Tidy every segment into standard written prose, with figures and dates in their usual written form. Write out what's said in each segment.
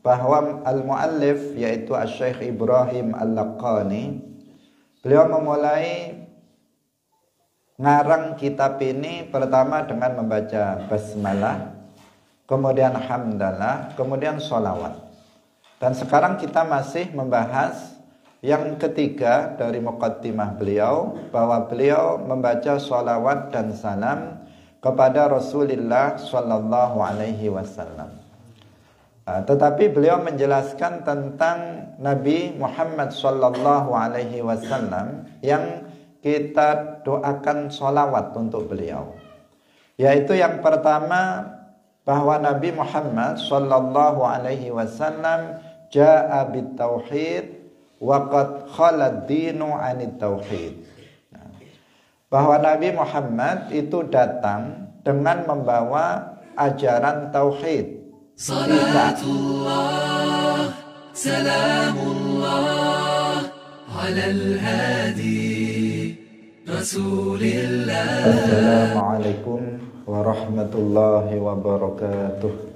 bahwa al-muallif yaitu Asy-Syaikh Ibrahim Al-Laqani, beliau memulai ngarang kitab ini pertama dengan membaca basmalah, kemudian hamdalah, kemudian sholawat. Dan sekarang kita masih membahas yang ketiga dari muqaddimah beliau, bahwa beliau membaca sholawat dan salam kepada Rasulullah Sallallahu Alaihi Wasallam. Tetapi beliau menjelaskan tentang Nabi Muhammad Sallallahu Alaihi Wasallam yang kita doakan sholawat untuk beliau. Yaitu yang pertama, bahwa Nabi Muhammad Sallallahu Alaihi Wasallam ja'a bit tauhid wa qad khalad dinu 'anit tauhid. Bahwa Nabi Muhammad itu datang dengan membawa ajaran tauhid. Salatullah salamullah 'alal hadi Rasulillah. Assalamualaikum warahmatullahi wabarakatuh.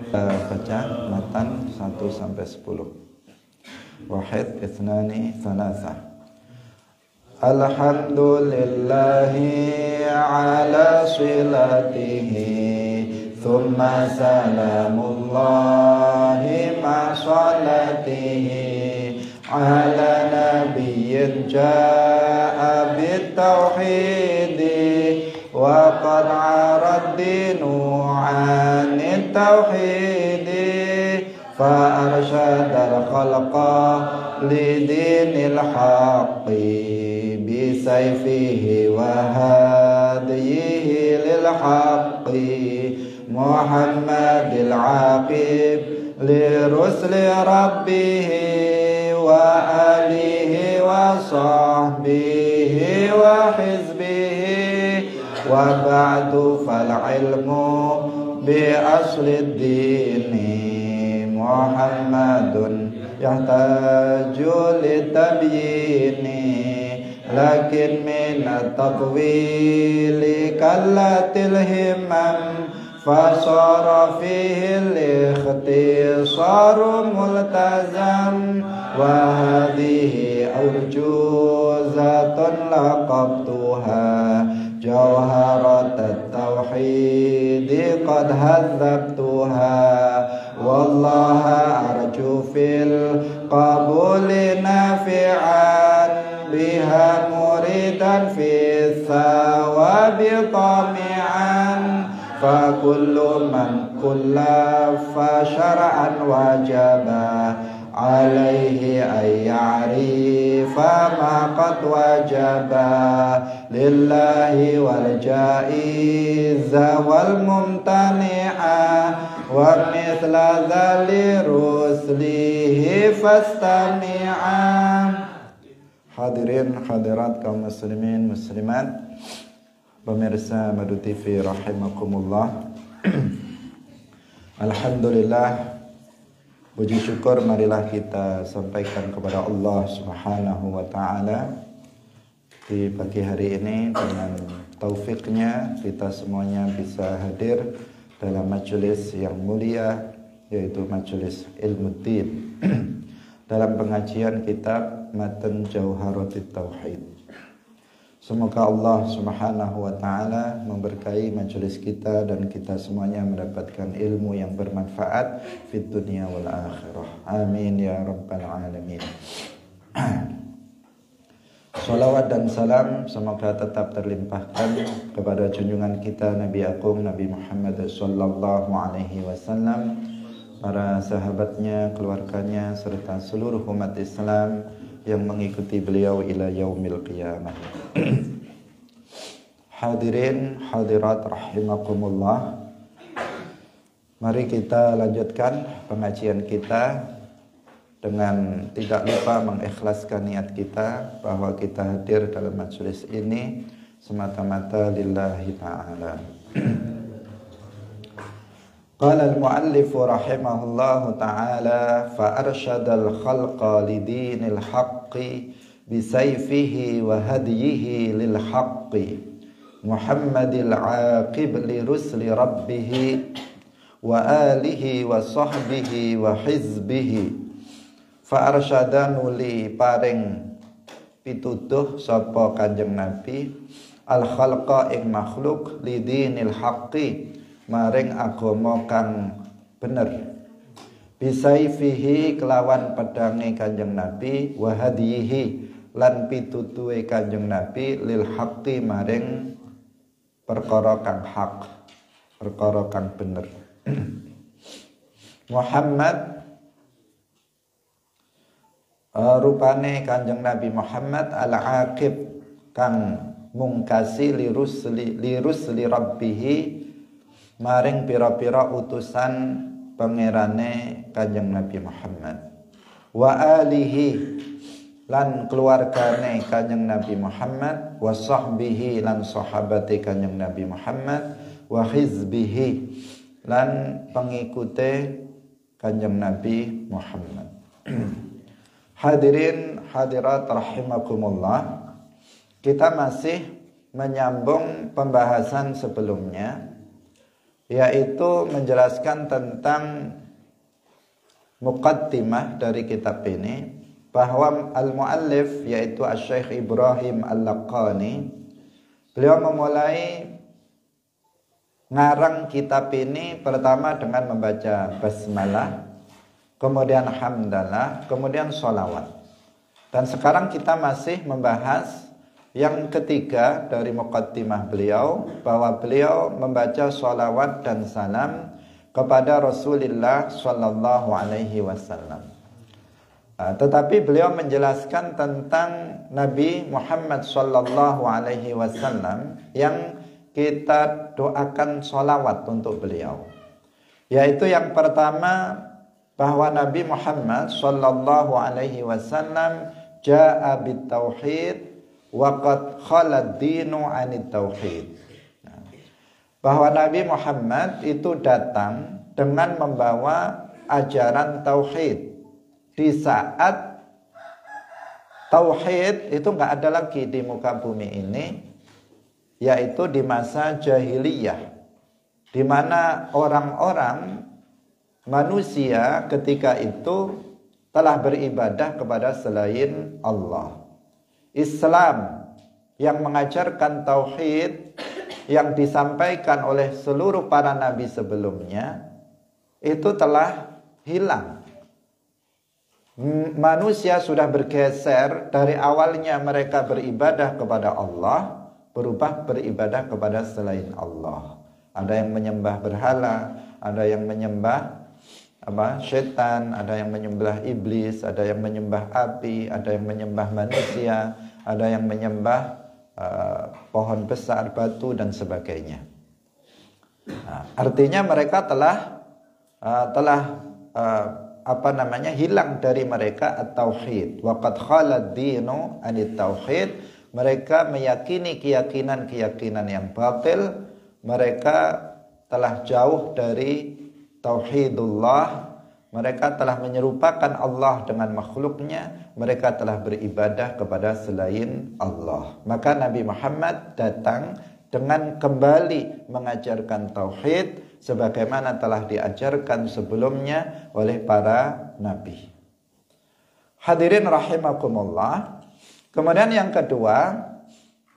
Baca matan 1 sampai 10. Wahid, ithnani, thalatha. Alhamdulillahi ala silatihi, thumma salamullahi ma salatihi, ala nabiyyin ja'a bit tauhidi, wa qad 'arad dinu 'anit tauhidi, fa arsyadal khalqa lidinil haqqi bi sayfihi wa hadiyihi lil haqqi Muhammadil aqib li rusli rabbihi wa alihi wa sahbihi wa hizbihi wa ba'du fal ilmu bi asli dini Muhammadun yahtaju litabyini, lakin minat tatwili kallatil himam, fasara fihi al-ikhtisaru multazam, wa hadhihi urjuzatun laqabtuha jawharat at-tauhid qad hadzabtuha, wallaha arju fil qabuli nafi'an, biha muridan fi thawabi tami'an, fa kullu man kullafa syar'an wajaba alaihi ay ya'rifa ma qad wajaba, lillahi wal jaiza wal mumtani'a, wa mithla dhali ruslihi fastami'a. Hadirin hadirat kaum muslimin muslimat, pemirsa Madu TV rahimakumullah. Alhamdulillah, puji syukur marilah kita sampaikan kepada Allah Subhanahu wa taala di pagi hari ini. Dengan taufiknya kita semuanya bisa hadir dalam majelis yang mulia, yaitu majelis Ilmuddin, dalam pengajian kitab Matan Jauharatit Tauhid. Semoga Allah Subhanahu wa taala memberkahi majelis kita dan kita semuanya mendapatkan ilmu yang bermanfaat fid dunya wal akhirah. Amin ya rabbal alamin. Salawat dan salam semoga tetap terlimpahkan kepada junjungan kita Nabi Agung Nabi Muhammad sallallahu alaihi wasallam, para sahabatnya, keluarganya, serta seluruh umat Islam yang mengikuti beliau ila yaumil qiyamah. Hadirin hadirat rahimakumullah, mari kita lanjutkan pengajian kita dengan tidak lupa mengikhlaskan niat kita bahwa kita hadir dalam majelis ini semata-mata lillahi ta'ala. Qala al-muallif rahimahullahu ta'ala, fa arsyadal khalqa lidinil haqqi bisayfihi wa hadiyihi lil haqqi Muhammadil aqib li rusli rabbih wa alihi wa sahbihi wa hizbihi. Fa arsyada nuli paring pituduh sapa Kanjeng Nabi al khalqa ing makhluk lidinil haqqi maring agama kang bener. Bisaifihi kelawan pedange Kanjeng Nabi wa hadihi lan pitutuhe Kanjeng Nabi lil haqqi maring perkara kang hak, perkara kang bener. Muhammad rupane Kanjeng Nabi Muhammad al-aqib kang mungkasi lirusli rabbihi maring pira-pira utusan pangerane Kanjeng Nabi Muhammad wa alihi lan keluargane Kanjeng Nabi Muhammad wa sahbihi lan sahabate Kanjeng Nabi Muhammad wa hizbihi lan pengikute Kanjeng Nabi Muhammad. Hadirin hadirat rahimakumullah, kita masih menyambung pembahasan sebelumnya, yaitu menjelaskan tentang muqaddimah dari kitab ini, bahwa al-muallif yaitu Asy-Syaikh Ibrahim Al-Laqani, beliau memulai ngarang kitab ini pertama dengan membaca basmalah, kemudian hamdalah, kemudian sholawat. Dan sekarang kita masih membahas yang ketiga dari muqaddimah beliau, bahwa beliau membaca sholawat dan salam kepada Rasulullah Sallallahu Alaihi Wasallam. Tetapi beliau menjelaskan tentang Nabi Muhammad Sallallahu Alaihi Wasallam yang kita doakan sholawat untuk beliau, yaitu yang pertama bahwa Nabi Muhammad Sallallahu Alaihi Wasallam jaa bit tauhid wa qad khalad dinu anit tauhid. Bahwa Nabi Muhammad itu datang dengan membawa ajaran tauhid di saat tauhid itu nggak ada lagi di muka bumi ini, yaitu di masa jahiliyah, di mana orang-orang manusia ketika itu telah beribadah kepada selain Allah. Islam yang mengajarkan tauhid yang disampaikan oleh seluruh para nabi sebelumnya itu telah hilang. Manusia sudah bergeser dari awalnya mereka beribadah kepada Allah, berubah beribadah kepada selain Allah. Ada yang menyembah berhala, ada yang menyembah setan, ada yang menyembah iblis, ada yang menyembah api, ada yang menyembah manusia, ada yang menyembah pohon besar, batu dan sebagainya. Artinya mereka telah hilang dari mereka at-tauhid. Wa qad khalad dinu anit tauhid. Mereka meyakini keyakinan-keyakinan yang batil. Mereka telah jauh dari tauhidullah. Mereka telah menyerupakan Allah dengan makhluknya. Mereka telah beribadah kepada selain Allah. Maka Nabi Muhammad datang dengan kembali mengajarkan tauhid sebagaimana telah diajarkan sebelumnya oleh para nabi. Hadirin rahimakumullah. Kemudian yang kedua,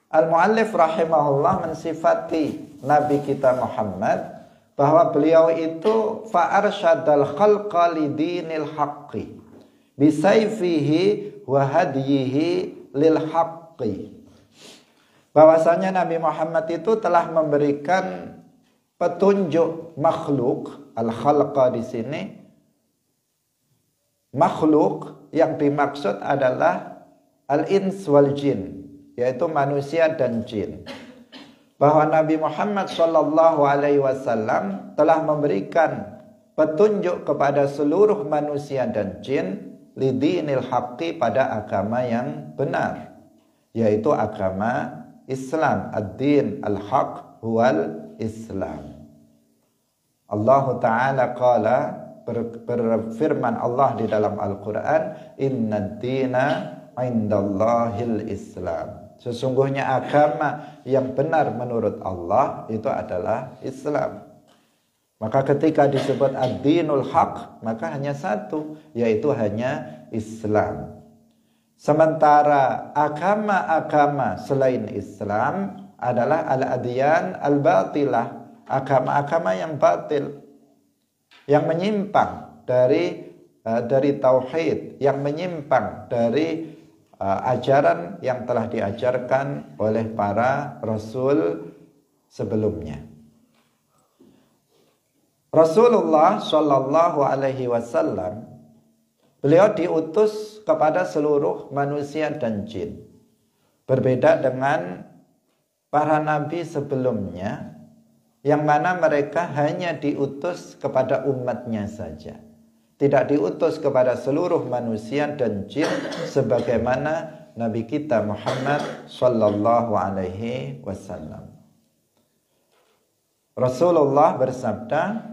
al-muallif rahimahullah mensifati Nabi kita Muhammad bahwa beliau itu fa'arsyadal khalqa lidinil haqqi bisayfihi wa hadiyihi lil haqqi. Bahwasanya Nabi Muhammad itu telah memberikan petunjuk makhluk, al-khalqa di sini makhluk yang dimaksud adalah al-ins wal jin, yaitu manusia dan jin. Bahwa Nabi Muhammad Sallallahu Alaihi Wasallam telah memberikan petunjuk kepada seluruh manusia dan jin lidinil haqqi pada agama yang benar, yaitu agama Islam. Ad-din al-haq huwal Islam. Allah Ta'ala qala, berfirman Allah di dalam Al-Quran, inna ad-dina indallahil Islam. Sesungguhnya agama yang benar menurut Allah itu adalah Islam. Maka ketika disebut ad-dinul haq, maka hanya satu, yaitu hanya Islam. Sementara agama-agama selain Islam adalah al-adyan al-batilah, agama-agama yang batil, yang menyimpang dari tauhid, yang menyimpang dari ajaran yang telah diajarkan oleh para rasul sebelumnya. Rasulullah Shallallahu Alaihi Wasallam, beliau diutus kepada seluruh manusia dan jin. Berbeda dengan para nabi sebelumnya, yang mana mereka hanya diutus kepada umatnya saja. Tidak diutus kepada seluruh manusia dan jin sebagaimana Nabi kita Muhammad Shallallahu Alaihi Wasallam. Rasulullah bersabda,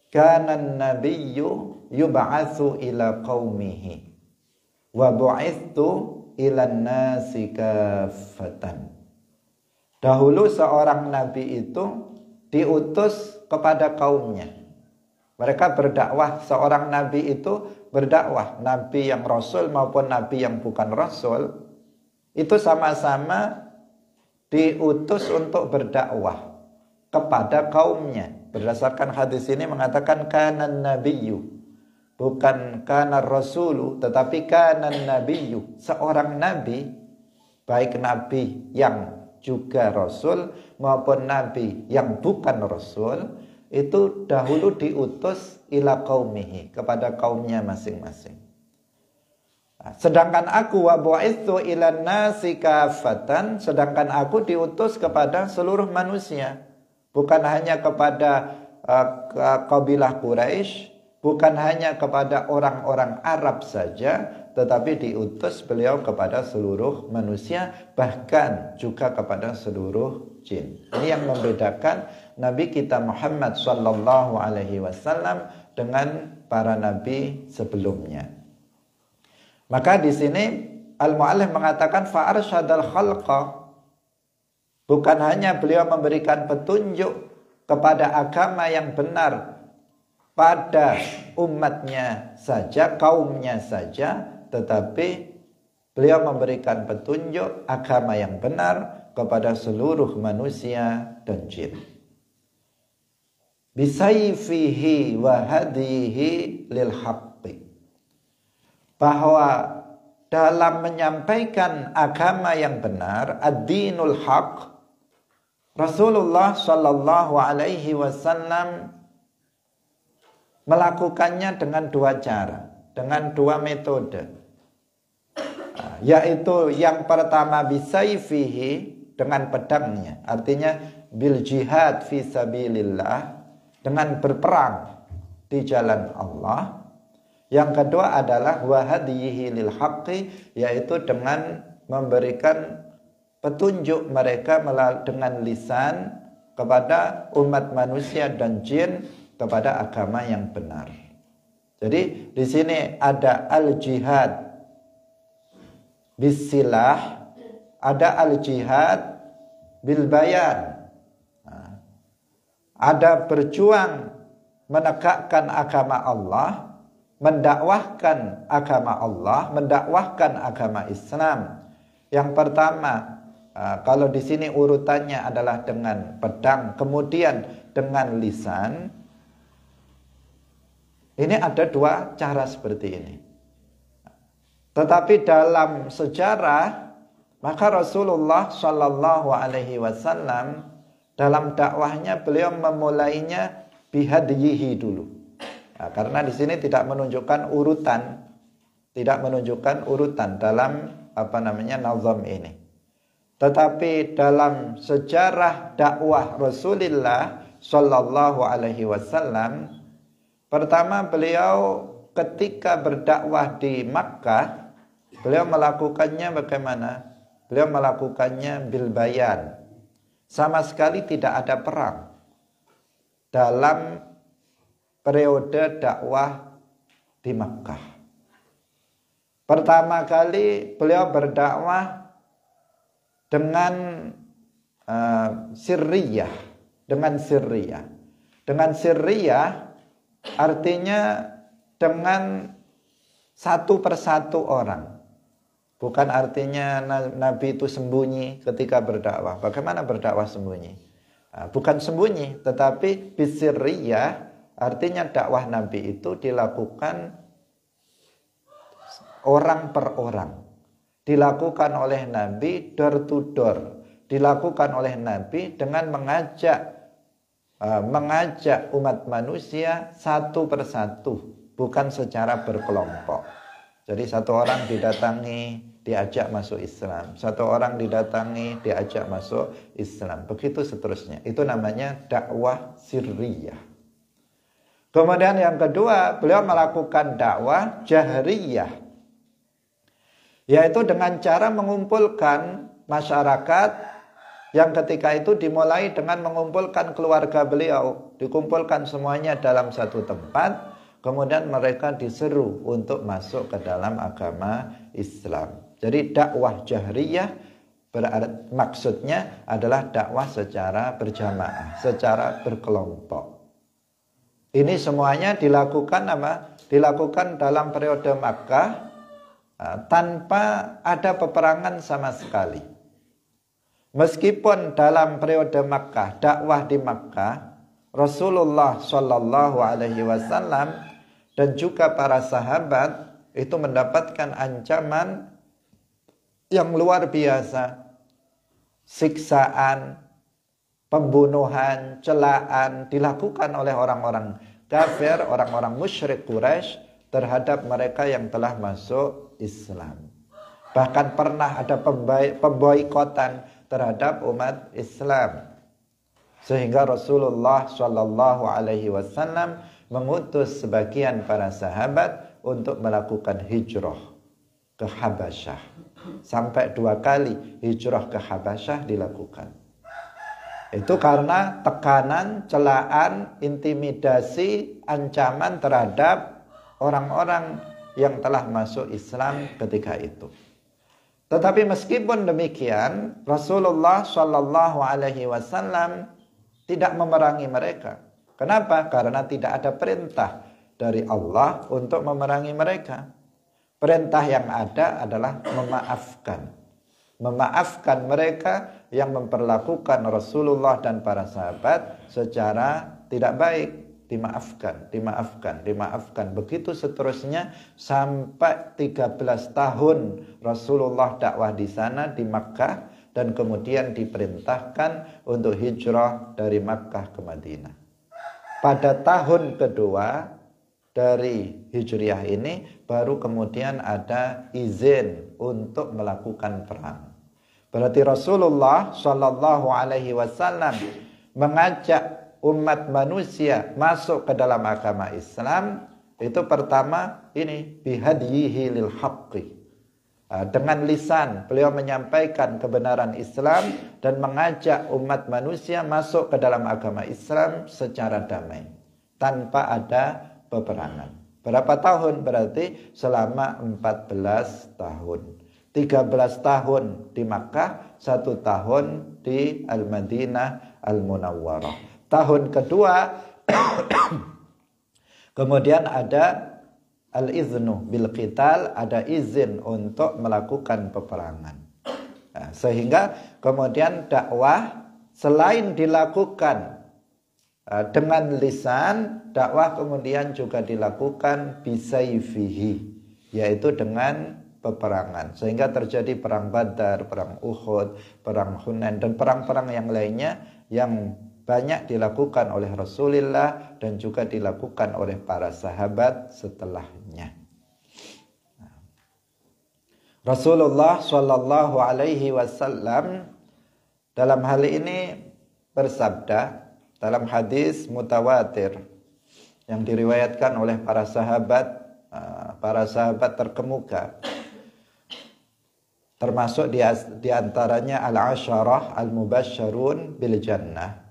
kana nabiyyu yub'atsu ila qaumihi wa bu'itsu ila nasi kaffatan. Dahulu seorang nabi itu diutus kepada kaumnya. Mereka berdakwah, seorang nabi itu berdakwah, nabi yang rasul maupun nabi yang bukan rasul, itu sama-sama diutus untuk berdakwah kepada kaumnya. Berdasarkan hadis ini mengatakan kanan nabiyyu, bukan kana rasulu, tetapi kanan nabiyyu, seorang nabi, baik nabi yang juga rasul maupun nabi yang bukan rasul, itu dahulu diutus ila qaumihi, kepada kaumnya masing-masing. Sedangkan aku wa bu'itsu ilan nasi kafatan, sedangkan aku diutus kepada seluruh manusia, bukan hanya kepada kabilah Quraisy, bukan hanya kepada orang-orang Arab saja, tetapi diutus beliau kepada seluruh manusia, bahkan juga kepada seluruh jin. Ini yang membedakan Nabi kita Muhammad sallallahu alaihi wasallam dengan para nabi sebelumnya. Maka di sini al-muallif mengatakan fa arsyadal khalqa, bukan hanya beliau memberikan petunjuk kepada agama yang benar pada umatnya saja, kaumnya saja, tetapi beliau memberikan petunjuk agama yang benar kepada seluruh manusia dan jin. Bisayfihi wa hadihi lil haqqi, bahwa dalam menyampaikan agama yang benar, ad-dinul haq, Rasulullah Shallallahu Alaihi Wasallam melakukannya dengan dua cara, dengan dua metode, yaitu yang pertama bisayfihi, dengan pedangnya, artinya bil jihad fi sabilillah, dengan berperang di jalan Allah. Yang kedua adalah wahadihi lil haqqi, yaitu dengan memberikan petunjuk mereka dengan lisan kepada umat manusia dan jin kepada agama yang benar. Jadi di sini ada al-jihad bisilah, ada al-jihad bil bayan. Ada berjuang menegakkan agama Allah, mendakwahkan agama Allah, mendakwahkan agama Islam. Yang pertama, kalau di sini urutannya adalah dengan pedang, kemudian dengan lisan. Ini ada dua cara seperti ini. Tetapi dalam sejarah, maka Rasulullah Shallallahu Alaihi Wasallam dalam dakwahnya beliau memulainya bihadyihi dulu. Nah, karena di sini tidak menunjukkan urutan, dalam nazam ini. Tetapi dalam sejarah dakwah Rasulullah Shallallahu Alaihi Wasallam, pertama beliau ketika berdakwah di Makkah, beliau melakukannya bagaimana? Beliau melakukannya bil bayan. Sama sekali tidak ada perang dalam periode dakwah di Makkah. Pertama kali beliau berdakwah dengan sirriyah, Dengan sirriyah artinya dengan satu persatu orang. Bukan artinya Nabi itu sembunyi ketika berdakwah. Bagaimana berdakwah sembunyi? Bukan sembunyi, tetapi bisirriyah artinya dakwah Nabi itu dilakukan orang per orang. Dilakukan oleh Nabi door to door. Dilakukan oleh Nabi dengan mengajak umat manusia satu persatu, bukan secara berkelompok. Jadi satu orang didatangi, diajak masuk Islam. Satu orang didatangi, diajak masuk Islam. Begitu seterusnya. Itu namanya dakwah sirriyah. Kemudian yang kedua, beliau melakukan dakwah jahriyah. Yaitu dengan cara mengumpulkan masyarakat yang ketika itu dimulai dengan mengumpulkan keluarga beliau. Dikumpulkan semuanya dalam satu tempat. Kemudian mereka diseru untuk masuk ke dalam agama Islam. Jadi dakwah jahriyah maksudnya adalah dakwah secara berjamaah, secara berkelompok. Ini semuanya dilakukan apa? Dilakukan dalam periode Makkah tanpa ada peperangan sama sekali. Meskipun dalam periode Makkah, dakwah di Makkah, Rasulullah Shallallahu Alaihi Wasallam dan juga para sahabat itu mendapatkan ancaman yang luar biasa, siksaan, pembunuhan, celaan dilakukan oleh orang-orang kafir, orang-orang musyrik Quraisy terhadap mereka yang telah masuk Islam. Bahkan pernah ada pemboikotan terhadap umat Islam. Sehingga Rasulullah Shallallahu Alaihi Wasallam mengutus sebagian para sahabat untuk melakukan hijrah ke Habasyah. Sampai 2 kali hijrah ke Habasyah dilakukan. Itu karena tekanan, celaan, intimidasi, ancaman terhadap orang-orang yang telah masuk Islam ketika itu. Tetapi meskipun demikian, Rasulullah Shallallahu Alaihi Wasallam tidak memerangi mereka. Kenapa? Karena tidak ada perintah dari Allah untuk memerangi mereka. Perintah yang ada adalah memaafkan. Memaafkan mereka yang memperlakukan Rasulullah dan para sahabat secara tidak baik. Dimaafkan. Begitu seterusnya sampai 13 tahun Rasulullah dakwah di sana di Makkah dan kemudian diperintahkan untuk hijrah dari Makkah ke Madinah. Pada tahun kedua dari hijriah ini baru kemudian ada izin untuk melakukan perang. Berarti Rasulullah Shallallahu Alaihi Wasallam mengajak umat manusia masuk ke dalam agama Islam itu pertama ini bihadyihi lil haqqi. Dengan lisan beliau menyampaikan kebenaran Islam dan mengajak umat manusia masuk ke dalam agama Islam secara damai tanpa ada peperangan. Berapa tahun? Berarti selama 14 tahun. 13 tahun di Makkah, 1 tahun di Al-Madinah Al-Munawwarah. Tahun kedua kemudian ada al-iznu bil qital, ada izin untuk melakukan peperangan. Nah, sehingga kemudian dakwah selain dilakukan dengan lisan, dakwah kemudian juga dilakukan bisayfihi, yaitu dengan peperangan. Sehingga terjadi perang Badar, perang Uhud, perang Hunain dan perang-perang yang lainnya yang banyak dilakukan oleh Rasulullah dan juga dilakukan oleh para sahabat setelahnya. Rasulullah Shallallahu Alaihi Wasallam dalam hal ini bersabda dalam hadis mutawatir yang diriwayatkan oleh para sahabat terkemuka, termasuk di antaranya al-asyarah al-mubasysyarun bil jannah.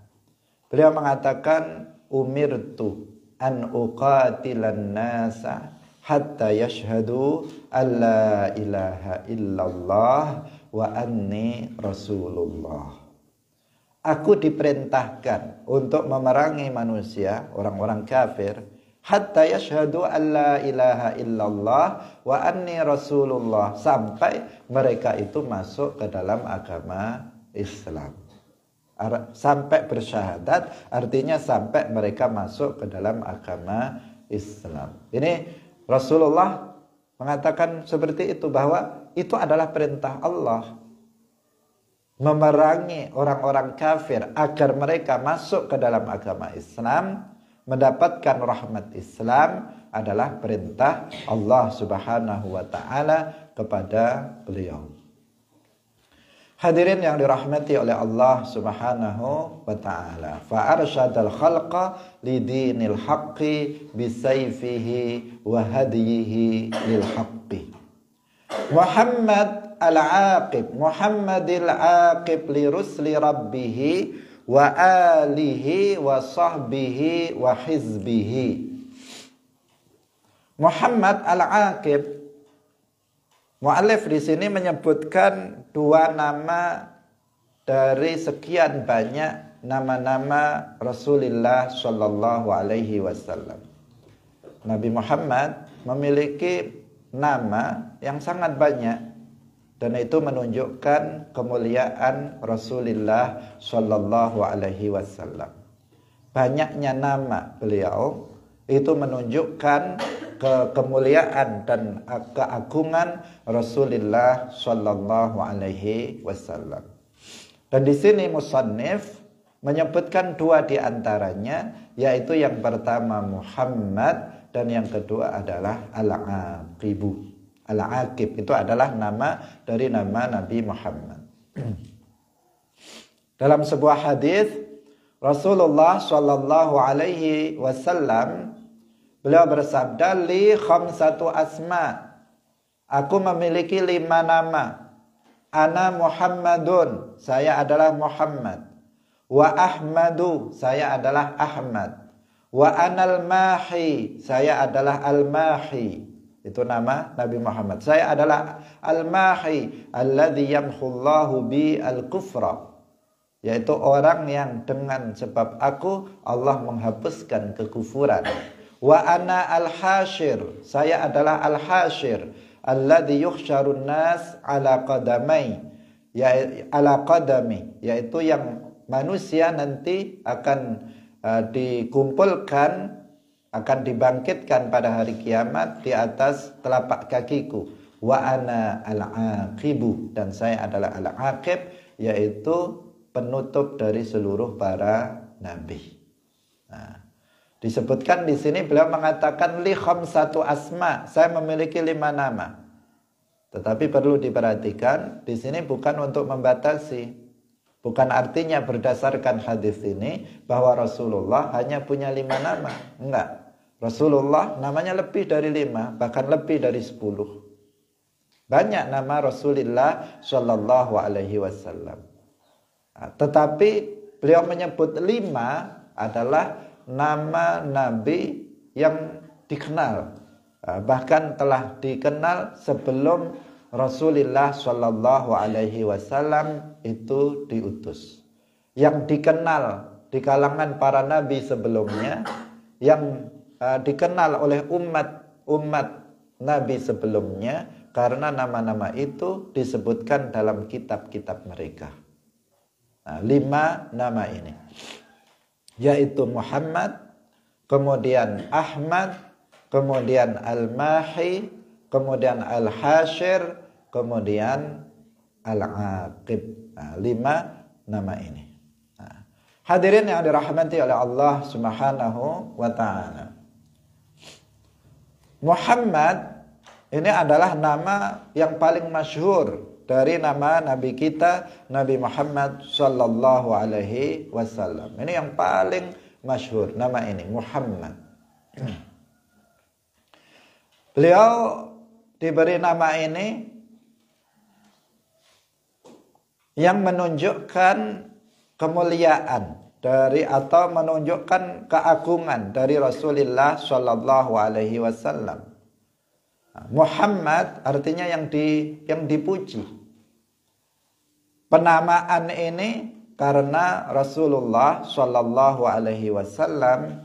Beliau mengatakan, umirtu an uqatilan nasa hatta yashhadu alla ilaha illallah wa anni rasulullah. Aku diperintahkan untuk memerangi manusia, orang-orang kafir, hatta yashhadu an la ilaha illallah wa anni rasulullah, sampai mereka itu masuk ke dalam agama Islam. Sampai bersyahadat artinya sampai mereka masuk ke dalam agama Islam. Ini Rasulullah mengatakan seperti itu, bahwa itu adalah perintah Allah, memerangi orang-orang kafir agar mereka masuk ke dalam agama Islam, mendapatkan rahmat Islam, adalah perintah Allah Subhanahu wa taala kepada beliau. Hadirin yang dirahmati oleh Allah Subhanahu wa taala, fa arsyadal khalqa lidinil haqqi bisayfihi wa hadiyihi lil haqqi. Muhammad al-aqib, Muhammadil aqib li rusli rabbih wa alihi wa sahbihi wa hizbihi. Muhammad al-aqib, muallif di sini menyebutkan dua nama dari sekian banyak nama-nama Rasulullah Shallallahu Alaihi Wasallam. Nabi Muhammad memiliki nama yang sangat banyak, dan itu menunjukkan kemuliaan Rasulullah Shallallahu Alaihi Wasallam. Banyaknya nama beliau itu menunjukkan kemuliaan dan keagungan Rasulullah Shallallahu Alaihi Wasallam. Dan di sini musannif menyebutkan dua di antaranya, yaitu yang pertama Muhammad dan yang kedua adalah Al-Aqibu. Al-Aqib itu adalah nama dari nama Nabi Muhammad. Dalam sebuah hadis Rasulullah Shallallahu Alaihi Wasallam, beliau bersabda, li khamsatu asma, aku memiliki 5 nama. Ana Muhammadun, saya adalah Muhammad. Wa Ahmadu, saya adalah Ahmad. Wa anal mahi, saya adalah al-mahi. Itu nama Nabi Muhammad. Saya adalah al-mahi alladzi yamhullahu bi al-kufra, yaitu orang yang dengan sebab aku Allah menghapuskan kekufuran. Wa ana al-hashir, saya adalah al-hashir alladzi yuhsyarun nas ala qadamai, ala qadami, yaitu yang manusia nanti akan dikumpulkan, akan dibangkitkan pada hari kiamat di atas telapak kakiku. Wa ana al-aqibu, dan saya adalah al-aqib, yaitu penutup dari seluruh para nabi. Nah, disebutkan di sini beliau mengatakan li khamsatu asma, saya memiliki 5 nama. Tetapi perlu diperhatikan, di sini bukan untuk membatasi. Bukan artinya berdasarkan hadis ini bahwa Rasulullah hanya punya 5 nama. Enggak. Rasulullah namanya lebih dari 5, bahkan lebih dari 10. Banyak nama Rasulullah Shallallahu Alaihi Wasallam. Tetapi beliau menyebut 5 adalah nama Nabi yang dikenal. Bahkan telah dikenal sebelum Rasulullah Shallallahu Alaihi Wasallam itu diutus. Yang dikenal di kalangan para nabi sebelumnya, yang dikenal oleh umat nabi sebelumnya, karena nama-nama itu disebutkan dalam kitab-kitab mereka. Nah, 5 nama ini, yaitu Muhammad, kemudian Ahmad, kemudian Al-Mahi, kemudian Al-Hashir, kemudian Al-Aqib. Nah, 5 nama ini. Nah, hadirin yang dirahmati oleh Allah Subhanahu wa taala, Muhammad ini adalah nama yang paling masyhur dari nama Nabi kita, Nabi Muhammad Sallallahu Alaihi Wasallam. Ini yang paling masyhur, nama ini Muhammad. Beliau diberi nama ini yang menunjukkan kemuliaan dari, atau menunjukkan keagungan dari Rasulullah Shallallahu Alaihi Wasallam. Muhammad artinya yang dipuji. Penamaan ini Karena Rasulullah Shallallahu Alaihi Wasallam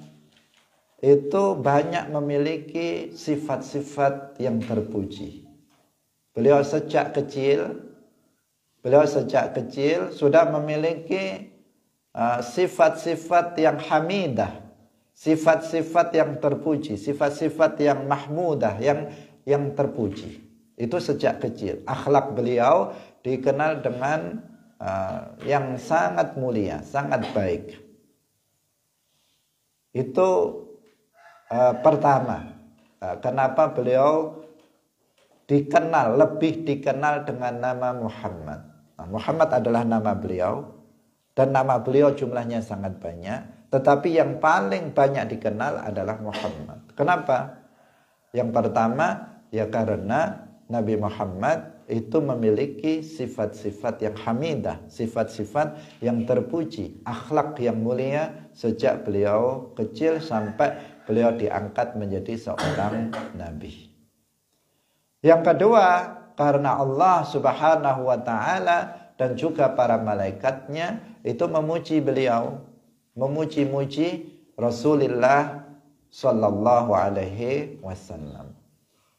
itu banyak memiliki sifat-sifat yang terpuji. Beliau sejak kecil sudah memiliki sifat-sifat yang hamidah, sifat-sifat yang terpuji, sifat-sifat yang mahmudah, yang terpuji. Itu sejak kecil. Akhlak beliau dikenal dengan yang sangat mulia, sangat baik. Itu pertama, kenapa beliau lebih dikenal dengan nama Muhammad. Muhammad adalah nama beliau, dan nama beliau jumlahnya sangat banyak, tetapi yang paling banyak dikenal adalah Muhammad. Kenapa? Yang pertama, ya karena Nabi Muhammad itu memiliki sifat-sifat yang hamidah, sifat-sifat yang terpuji, akhlak yang mulia sejak beliau kecil sampai beliau diangkat menjadi seorang nabi. Yang kedua, karena Allah Subhanahu wa taala dan juga para malaikatnya itu memuji beliau, memuji-muji Rasulullah sallallahu alaihi wasallam.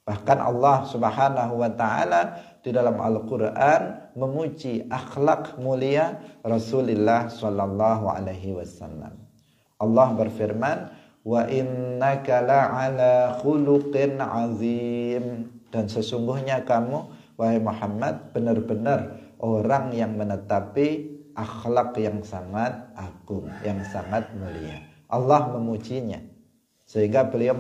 Bahkan Allah Subhanahu wa taala di dalam Al-Qur'an memuji akhlak mulia Rasulullah sallallahu alaihi wasallam. Allah berfirman, "Wa innaka la'ala khuluqin 'azim." Dan sesungguhnya kamu wahai Muhammad benar-benar orang yang menetapi akhlak yang sangat agung, yang sangat mulia. Allah memujinya. Sehingga beliau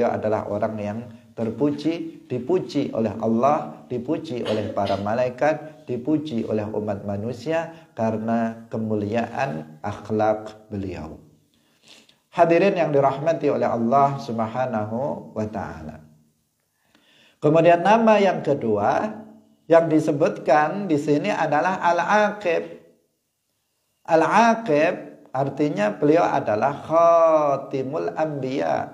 adalah orang yang terpuji, dipuji oleh Allah, dipuji oleh para malaikat, dipuji oleh umat manusia karena kemuliaan akhlak beliau. Hadirin yang dirahmati oleh Allah Subhanahu wa taala. Kemudian nama yang kedua yang disebutkan di sini adalah Al-Aqib. Al-Aqib artinya beliau adalah khatimul anbiya.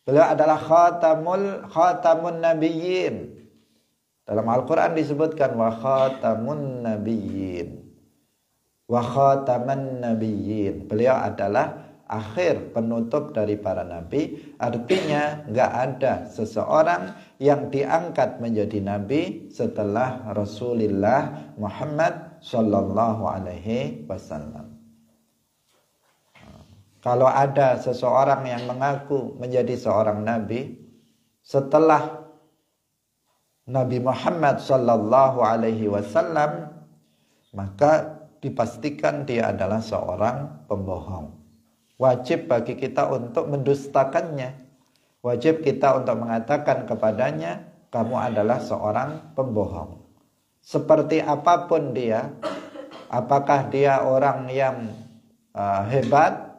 Beliau adalah khatamun nabiyyin. Dalam Al-Quran disebutkan wa khatamun nabiyyin, wa khataman nabiyyin. Beliau adalah akhir penutup dari para nabi. Artinya nggak ada seseorang yang diangkat menjadi nabi setelah Rasulullah Muhammad sallallahu alaihi wasallam. Kalau ada seseorang yang mengaku menjadi seorang nabi setelah Nabi Muhammad sallallahu alaihi wasallam, maka dipastikan dia adalah seorang pembohong. Wajib bagi kita untuk mendustakannya. Wajib kita untuk mengatakan kepadanya, kamu adalah seorang pembohong. Seperti apapun dia, apakah dia orang yang hebat,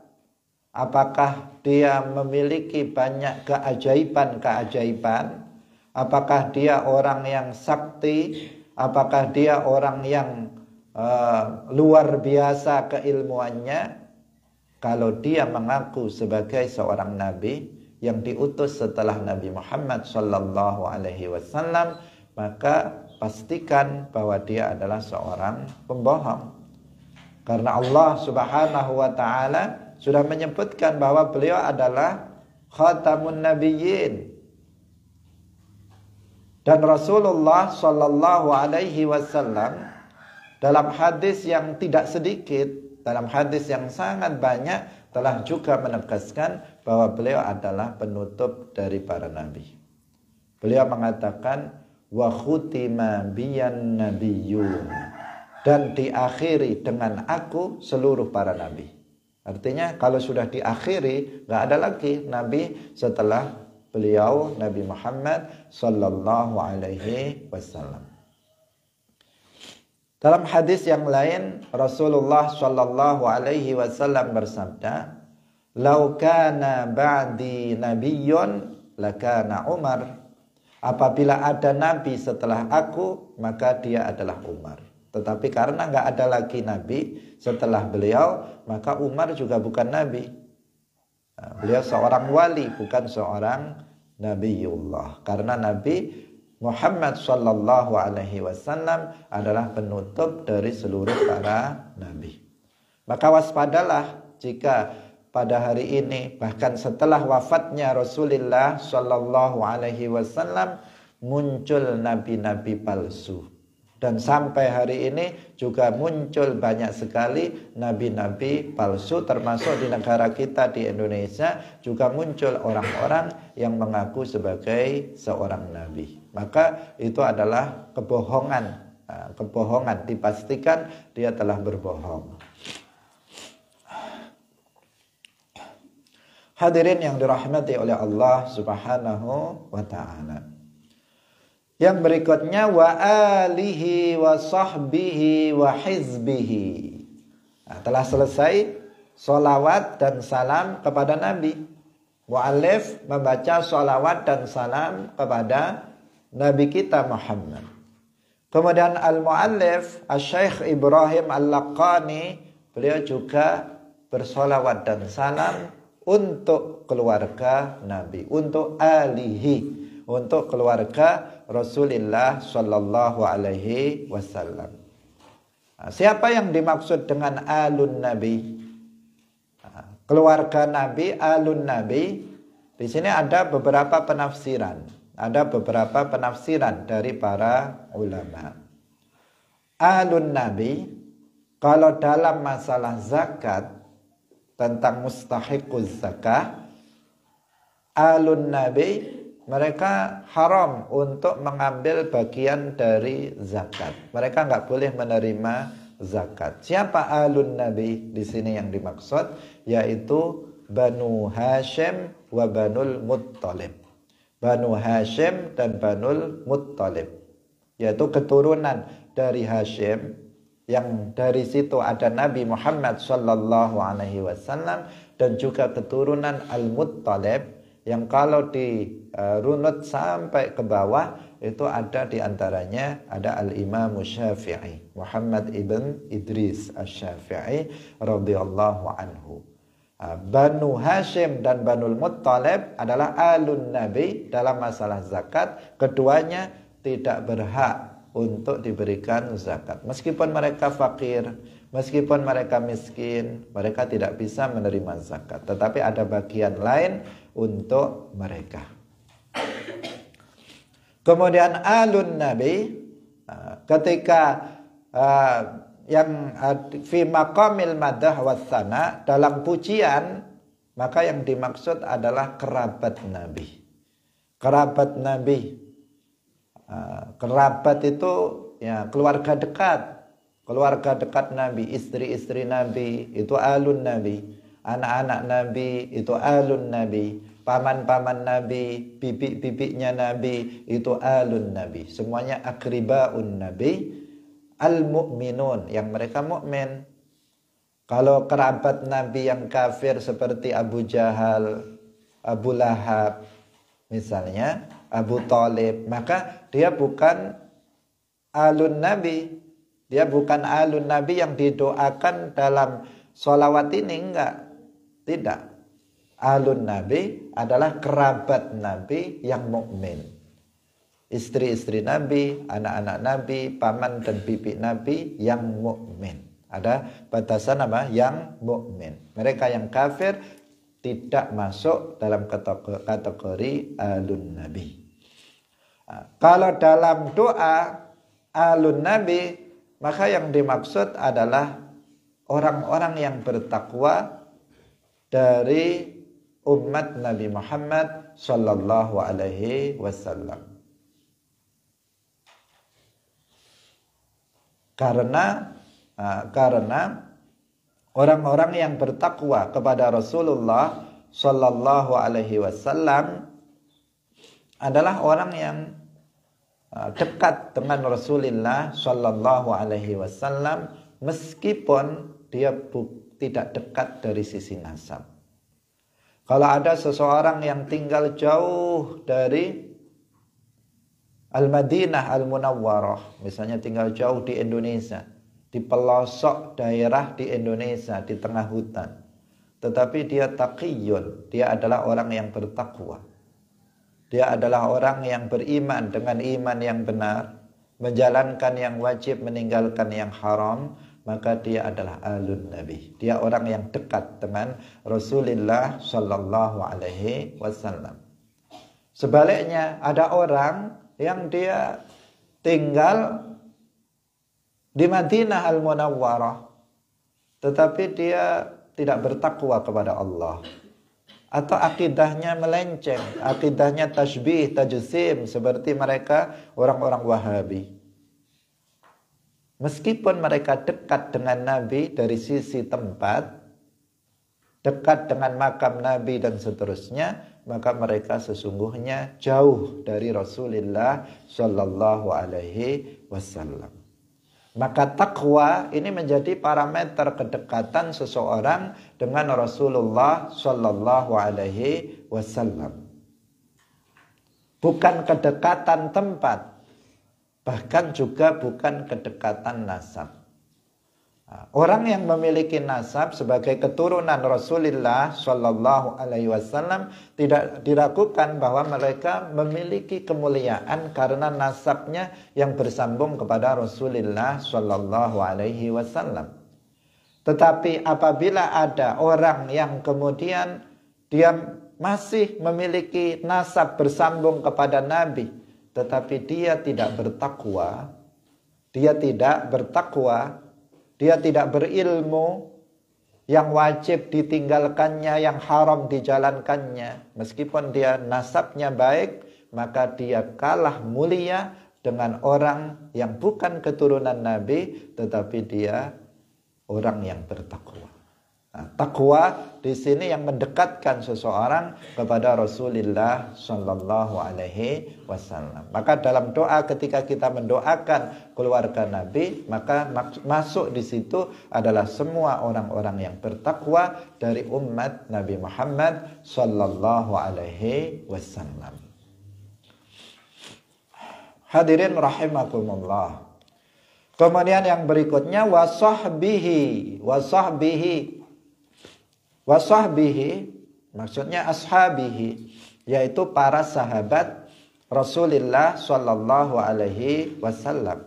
apakah dia memiliki banyak keajaiban-keajaiban, apakah dia orang yang sakti, apakah dia orang yang luar biasa keilmuannya, kalau dia mengaku sebagai seorang nabi yang diutus setelah Nabi Muhammad sallallahu alaihi wasallam, maka pastikan bahwa dia adalah seorang pembohong. Karena Allah Subhanahu wa taala sudah menyebutkan bahwa beliau adalah khatamun nabiyyin. Dan Rasulullah sallallahu alaihi wasallam dalam hadis yang tidak sedikit, dalam hadis yang sangat banyak, telah juga menegaskan bahwa beliau adalah penutup dari para nabi. Beliau mengatakan wa khutima biyan nabiyyun, dan diakhiri dengan aku seluruh para nabi. Artinya kalau sudah diakhiri, nggak ada lagi nabi setelah beliau, Nabi Muhammad sallallahu alaihi wasallam. Dalam hadis yang lain, Rasulullah sallallahu alaihi wasallam bersabda, "Lau kana ba'di nabiyyun lakana Umar." Apabila ada nabi setelah aku, maka dia adalah Umar. Tetapi karena nggak ada lagi nabi setelah beliau, maka Umar juga bukan nabi. Beliau seorang wali, bukan seorang nabiullah. Karena nabi Muhammad sallallahu alaihi wasallam adalah penutup dari seluruh para nabi. Maka waspadalah jika pada hari ini bahkan setelah wafatnya Rasulullah sallallahu alaihi wasallam muncul nabi-nabi palsu. Dan sampai hari ini juga muncul banyak sekali nabi-nabi palsu, termasuk di negara kita di Indonesia juga muncul orang-orang yang mengaku sebagai seorang nabi. Maka itu adalah kebohongan. Kebohongan, dipastikan dia telah berbohong. Hadirin yang dirahmati oleh Allah Subhanahu wa ta'ala. Yang berikutnya wa alihi wa sahbihi wa hizbihi. Telah selesai solawat dan salam kepada Nabi. Mu'allif membaca solawat dan salam kepada Nabi kita Muhammad. Kemudian al-mu'allif Asy-Syaikh Ibrahim Al-Laqani, beliau juga bersolawat dan salam untuk keluarga Nabi, untuk alihi, untuk keluarga Rasulullah sallallahu alaihi wasallam. Siapa yang dimaksud dengan alun Nabi? Keluarga Nabi, alun Nabi. Di sini ada beberapa penafsiran. Ada beberapa penafsiran dari para ulama. Alun Nabi, kalau dalam masalah zakat, tentang mustahiquz zakah, alun Nabi, mereka haram untuk mengambil bagian dari zakat. Mereka nggak boleh menerima zakat. Siapa alun Nabi di sini yang dimaksud? Yaitu Banu Hashim wa Banul Muttalib. Banu Hashim dan Banul Muttalib, yaitu keturunan dari Hashim, yang dari situ ada Nabi Muhammad sallallahu alaihi wasallam, dan juga keturunan Al-Muttalib, yang kalau dirunut sampai ke bawah itu ada di antaranya ada Al-Imam Syafi'i, Muhammad ibn Idris Asy-Syafi'i radhiyallahu anhu. Banu Hashim dan Banul Muttalib adalah alun Nabi dalam masalah zakat. Keduanya tidak berhak untuk diberikan zakat. Meskipun mereka fakir, meskipun mereka miskin, mereka tidak bisa menerima zakat. Tetapi ada bagian lain untuk mereka. Kemudian alun Nabi, ketika yang fi maqamil madah wassana, dalam pujian, maka yang dimaksud adalah kerabat Nabi. Kerabat Nabi. Kerabat itu ya keluarga dekat Nabi, istri-istri Nabi itu alun Nabi, anak-anak Nabi itu alun Nabi, paman-paman Nabi, bibi-bibinya Nabi itu alun Nabi. Semuanya akribaun Nabi, al-mu'minun, yang mereka mukmin. Kalau kerabat Nabi yang kafir seperti Abu Jahal, Abu Lahab misalnya, Abu Thalib, maka dia bukan alun Nabi. Dia bukan alun Nabi yang didoakan dalam sholawat ini, enggak. Tidak. Alun Nabi adalah kerabat Nabi yang mukmin. Istri-istri Nabi, anak-anak Nabi, paman dan bibi Nabi yang mukmin. Ada batasan apa? Yang mukmin. Mereka yang kafir tidak masuk dalam kategori alun Nabi. Kalau dalam doa alun Nabi, maka yang dimaksud adalah orang-orang yang bertakwa dari umat Nabi Muhammad sallallahu alaihi wasallam. Karena orang-orang yang bertakwa kepada Rasulullah sallallahu alaihi wasallam adalah orang yang dekat dengan Rasulullah sallallahu alaihi wasallam, meskipun dia tidak dekat dari sisi nasab. Kalau ada seseorang yang tinggal jauh dari Al-Madinah Al-Munawwarah, misalnya tinggal jauh di Indonesia, di pelosok daerah di Indonesia, di tengah hutan, tetapi dia taqiyun, dia adalah orang yang bertakwa. dia adalah orang yang beriman dengan iman yang benar, menjalankan yang wajib, meninggalkan yang haram, maka dia adalah alun Nabi. Dia orang yang dekat dengan Rasulullah Sallallahu Alaihi Wasallam. Sebaliknya ada orang yang dia tinggal di Madinah Al-Munawwarah, tetapi dia tidak bertakwa kepada Allah, atau akidahnya melenceng, akidahnya tasbih, tajsim, seperti mereka orang-orang Wahabi. Meskipun mereka dekat dengan Nabi dari sisi tempat, dekat dengan makam Nabi dan seterusnya, maka mereka sesungguhnya jauh dari Rasulullah Sallallahu Alaihi Wasallam. Maka takwa ini menjadi parameter kedekatan seseorang dengan Rasulullah Sallallahu Alaihi Wasallam. Bukan kedekatan tempat, bahkan juga bukan kedekatan nasab. Orang yang memiliki nasab sebagai keturunan Rasulullah Sallallahu Alaihi Wasallam tidak diragukan bahwa mereka memiliki kemuliaan karena nasabnya yang bersambung kepada Rasulullah Sallallahu Alaihi Wasallam. Tetapi apabila ada orang yang kemudian dia masih memiliki nasab bersambung kepada Nabi, tetapi dia tidak bertakwa, dia tidak berilmu, yang wajib ditinggalkannya, yang haram dijalankannya. Meskipun dia nasabnya baik, maka dia kalah mulia dengan orang yang bukan keturunan Nabi, tetapi dia orang yang bertakwa. Nah, takwa di sini yang mendekatkan seseorang kepada Rasulullah Sallallahu Alaihi Wasallam. Maka dalam doa ketika kita mendoakan keluarga Nabi, maka masuk di situ adalah semua orang-orang yang bertakwa dari umat Nabi Muhammad Sallallahu Alaihi Wasallam. Hadirin rahimakumullah. Kemudian yang berikutnya wasahbihi maksudnya ashabihi, yaitu para sahabat Rasulullah Sallallahu Alaihi Wasallam.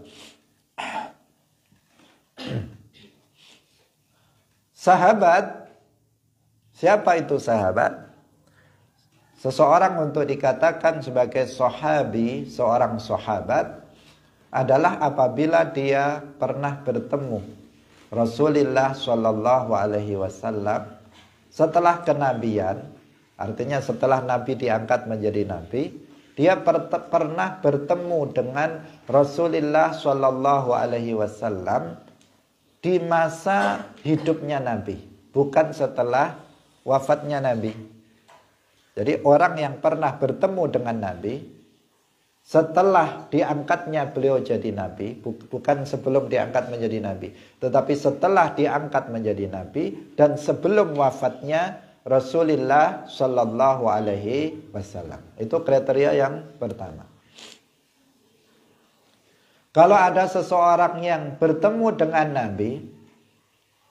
Sahabat, siapa itu sahabat? Seseorang untuk dikatakan sebagai sahabi, seorang sahabat, adalah apabila dia pernah bertemu Rasulullah Sallallahu Alaihi Wasallam setelah kenabian, artinya setelah Nabi diangkat menjadi Nabi, dia pernah bertemu dengan Rasulullah Sallallahu Alaihi Wasallam di masa hidupnya Nabi, bukan setelah wafatnya Nabi. Jadi orang yang pernah bertemu dengan Nabi setelah diangkatnya beliau jadi Nabi, bukan sebelum diangkat menjadi Nabi, tetapi setelah diangkat menjadi Nabi dan sebelum wafatnya Rasulullah Sallallahu Alaihi Wasallam. Itu kriteria yang pertama. Kalau ada seseorang yang bertemu dengan Nabi,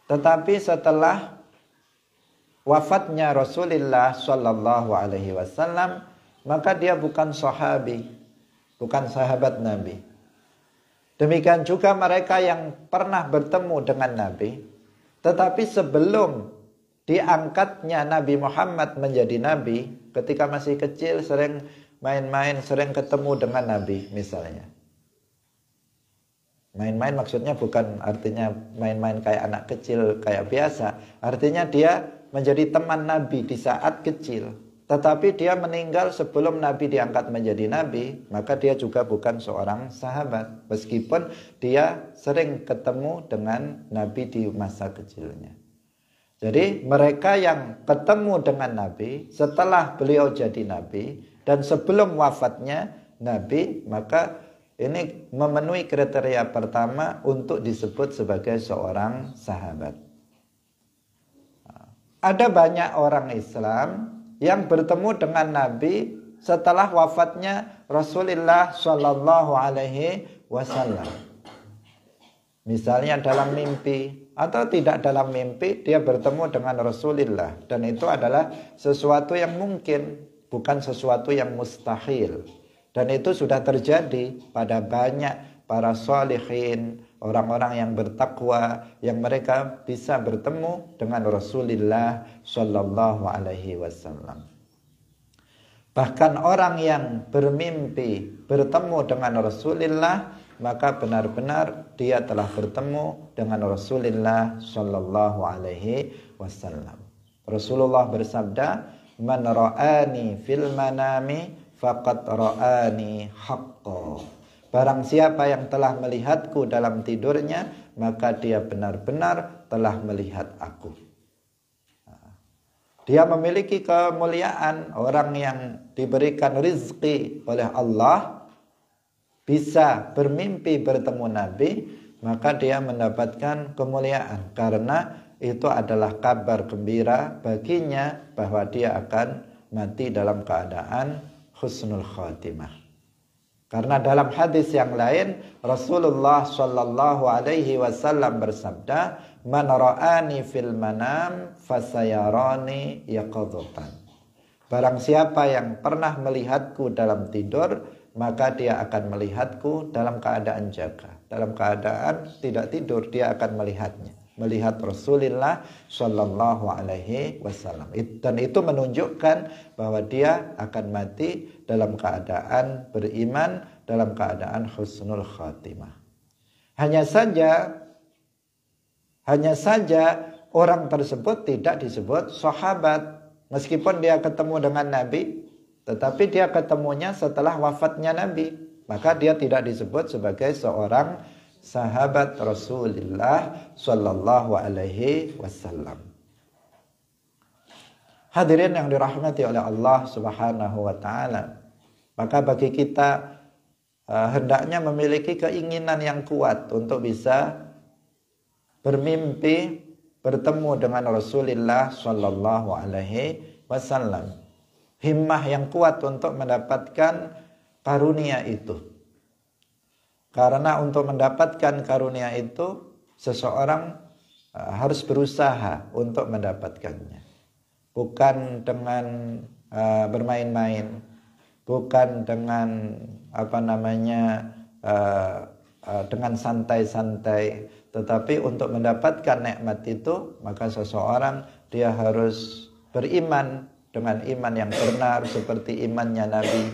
tetapi setelah wafatnya Rasulullah Sallallahu Alaihi Wasallam, maka dia bukan sahabi, bukan sahabat Nabi. Demikian juga mereka yang pernah bertemu dengan Nabi, tetapi sebelum diangkatnya Nabi Muhammad menjadi Nabi, ketika masih kecil sering main-main, sering ketemu dengan Nabi misalnya. Main-main maksudnya bukan artinya main-main kayak anak kecil, kayak biasa. Artinya dia menjadi teman Nabi di saat kecil. Tetapi dia meninggal sebelum Nabi diangkat menjadi Nabi, maka dia juga bukan seorang sahabat. Meskipun dia sering ketemu dengan Nabi di masa kecilnya. Jadi mereka yang ketemu dengan Nabi setelah beliau jadi Nabi dan sebelum wafatnya Nabi, maka ini memenuhi kriteria pertama untuk disebut sebagai seorang sahabat. Ada banyak orang Islam yang bertemu dengan Nabi setelah wafatnya Rasulullah Sallallahu Alaihi Wasallam. Misalnya dalam mimpi atau tidak dalam mimpi, dia bertemu dengan Rasulullah, dan itu adalah sesuatu yang mungkin, bukan sesuatu yang mustahil. Dan itu sudah terjadi pada banyak para sholihin, orang-orang yang bertakwa, yang mereka bisa bertemu dengan Rasulullah Shallallahu Alaihi Wasallam. Bahkan orang yang bermimpi bertemu dengan Rasulullah, maka benar-benar dia telah bertemu dengan Rasulullah Shallallahu Alaihi Wasallam. Rasulullah bersabda, "Man ra'ani fil manami faqad ra'ani haqqan." Barang siapa yang telah melihatku dalam tidurnya, maka dia benar-benar telah melihat aku. Dia memiliki kemuliaan. Orang yang diberikan rizki oleh Allah bisa bermimpi bertemu Nabi, maka dia mendapatkan kemuliaan. Karena itu adalah kabar gembira baginya bahwa dia akan mati dalam keadaan husnul khatimah. Karena dalam hadis yang lain Rasulullah Shallallahu Alaihi Wasallam bersabda, "Man ra'ani fil manam fasayarani yaqadhatan." Barang siapa yang pernah melihatku dalam tidur, maka dia akan melihatku dalam keadaan jaga. Dalam keadaan tidak tidur, dia akan melihatnya. Melihat Rasulullah Shallallahu Alaihi Wasallam. Dan itu menunjukkan bahwa dia akan mati dalam keadaan beriman, dalam keadaan husnul khatimah. Hanya saja orang tersebut tidak disebut sahabat, meskipun dia ketemu dengan Nabi, tetapi dia ketemunya setelah wafatnya Nabi, maka dia tidak disebut sebagai seorang sahabat Rasulullah Shallallahu Alaihi Wasallam. Hadirin yang dirahmati oleh Allah Subhanahu Wa Taala, maka bagi kita hendaknya memiliki keinginan yang kuat untuk bisa bermimpi bertemu dengan Rasulullah Shallallahu Alaihi Wasallam. Himmah yang kuat untuk mendapatkan karunia itu. Karena untuk mendapatkan karunia itu, seseorang harus berusaha untuk mendapatkannya. Bukan dengan bermain-main, bukan dengan dengan santai-santai, tetapi untuk mendapatkan nikmat itu, maka seseorang dia harus beriman dengan iman yang benar seperti imannya Nabi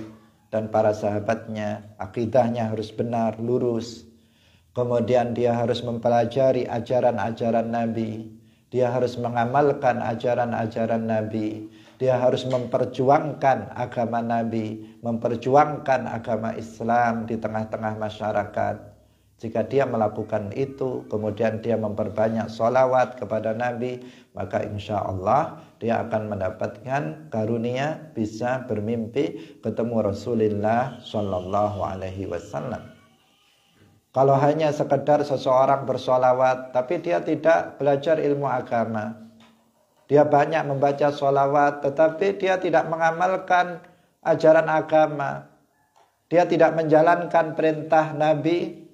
dan para sahabatnya. Akidahnya harus benar, lurus. Kemudian dia harus mempelajari ajaran-ajaran Nabi. Dia harus mengamalkan ajaran-ajaran Nabi. Dia harus memperjuangkan agama Nabi, memperjuangkan agama Islam di tengah-tengah masyarakat. Jika dia melakukan itu, kemudian dia memperbanyak sholawat kepada Nabi, maka insya Allah dia akan mendapatkan karunia bisa bermimpi ketemu Rasulullah Shallallahu Alaihi Wasallam. Kalau hanya sekedar seseorang bersholawat, tapi dia tidak belajar ilmu agama, dia banyak membaca sholawat, tetapi dia tidak mengamalkan ajaran agama, dia tidak menjalankan perintah Nabi,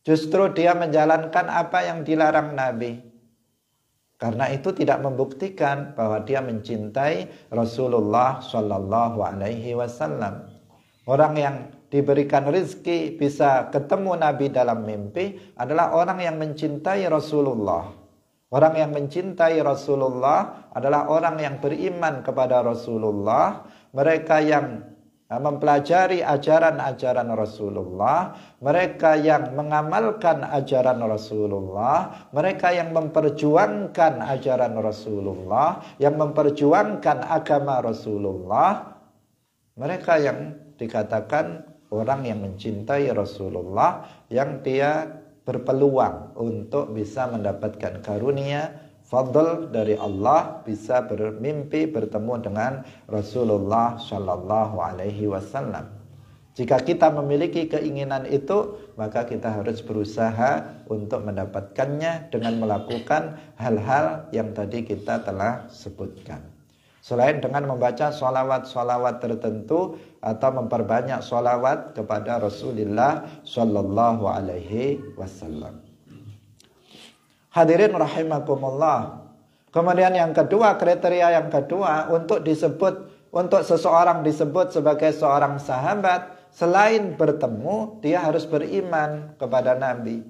justru dia menjalankan apa yang dilarang Nabi. Karena itu tidak membuktikan bahwa dia mencintai Rasulullah Shallallahu Alaihi Wasallam. Orang yang diberikan rezeki bisa ketemu Nabi dalam mimpi adalah orang yang mencintai Rasulullah. Orang yang mencintai Rasulullah adalah orang yang beriman kepada Rasulullah. Mereka yang mempelajari ajaran-ajaran Rasulullah, mereka yang mengamalkan ajaran Rasulullah, mereka yang memperjuangkan ajaran Rasulullah, yang memperjuangkan agama Rasulullah, mereka yang dikatakan orang yang mencintai Rasulullah, yang dia berpeluang untuk bisa mendapatkan karunia fadl dari Allah, bisa bermimpi bertemu dengan Rasulullah Shallallahu Alaihi Wasallam. Jika kita memiliki keinginan itu, maka kita harus berusaha untuk mendapatkannya dengan melakukan hal-hal yang tadi kita telah sebutkan. Selain dengan membaca sholawat-sholawat tertentu atau memperbanyak sholawat kepada Rasulullah Shallallahu Alaihi Wasallam. Hadirin rahimakumullah. Kemudian yang kedua, kriteria yang kedua untuk disebut untuk seseorang disebut sebagai seorang sahabat, selain bertemu, dia harus beriman kepada Nabi.